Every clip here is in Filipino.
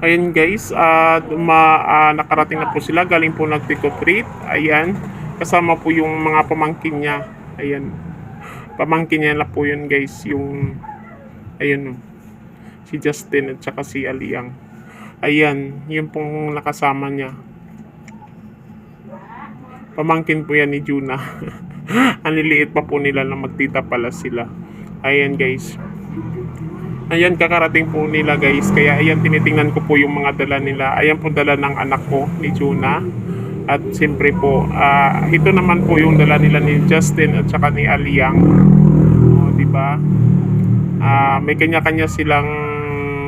Ayan guys, nakarating na po sila, galing po nag-trick-or-treat. Ayan, kasama po yung mga pamangkin niya. Ayan, pamangkin niya na po yun guys, yung, ayun, si Justin at saka si Aliang. Ayan, yun pong nakasama niya. Pamangkin po yan ni Juna. Ang liliit pa po nila na magtita pala sila. Ayan guys. Ayan, kakarating po nila guys. Kaya ayan, tinitingnan ko po yung mga dala nila. Ayan po dala ng anak ko ni Juna. At siyempre po, ito naman po yung dala nila ni Justin at saka ni Aliang. O, diba? May kanya-kanya silang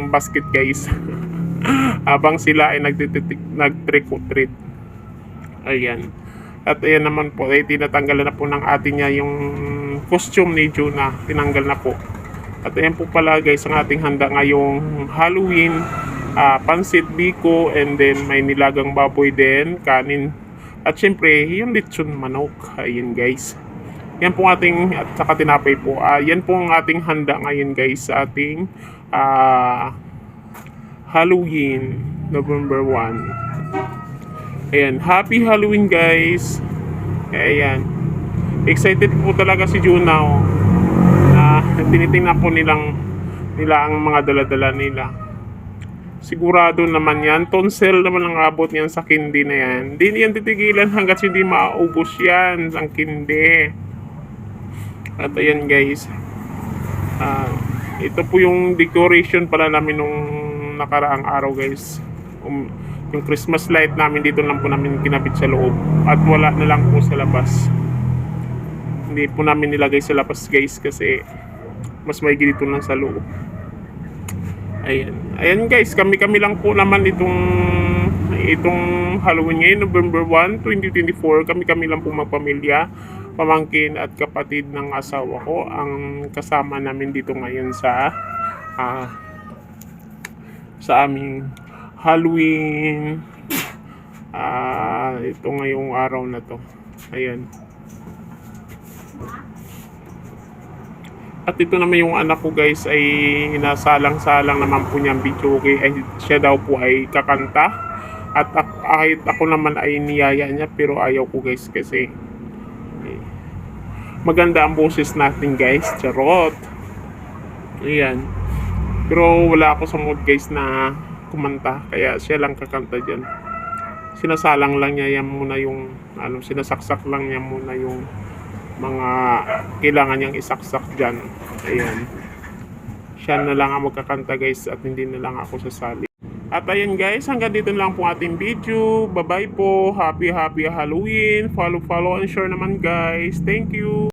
basket guys. Habang sila ay nag-trick or treat. Ayan. At ayan naman po, ay tinatanggalan na po ng atin niya yung costume ni Juna. Tinanggal na po. At ayan po pala guys, ang ating handa ngayong Halloween, pansit biko, and then may nilagang baboy din, kanin, at syempre yung lechon manok. Ayan guys, yan po ating, at saka tinapay po. Yan po ang ating handa ngayon guys sa ating Halloween, November 1. Ayan, happy Halloween guys. Ayan, excited po talaga si Juna, oh. Tinitingnan po nila ang mga dala-dala nila. Sigurado naman yan, tonsel naman ang abot niyan sa kindi na yan. Hindi yan titigilan hanggat hindi maubos yan ang kindi. At ayan guys, ito po yung decoration pala namin nung nakaraang araw guys. Yung Christmas light namin dito lang po namin kinabit sa loob. At wala na lang po sa labas. Hindi po namin nilagay sa labas guys kasi mas may dito lang sa loob. Ayan. Ayan guys, kami lang po naman itong Halloween ngayon, November 1, 2024. Kami lang po magpamilya, pamangkin at kapatid ng asawa ko ang kasama namin dito ngayon sa aming Halloween. Ito ngayong araw na to. Ayan. At ito naman yung anak ko guys ay hinasalang-salang naman po niyang video okay, ay siya daw po ay kakanta. At kahit ako naman ay niyaya niya pero ayaw ko guys kasi maganda ang boses natin guys. Charot. Ayan. Pero wala ako sa mood guys na kumanta kaya siya lang kakanta dyan. Sinasalang lang niya yan muna yung sinasaksak lang niya muna yung mga kailangan niyang isaksak dyan. Ayan, siya na lang ang magkakanta guys at hindi na lang ako sasali. At ayan guys, hanggang dito lang po ating video. Bye bye po, happy Halloween. Follow and share naman guys. Thank you.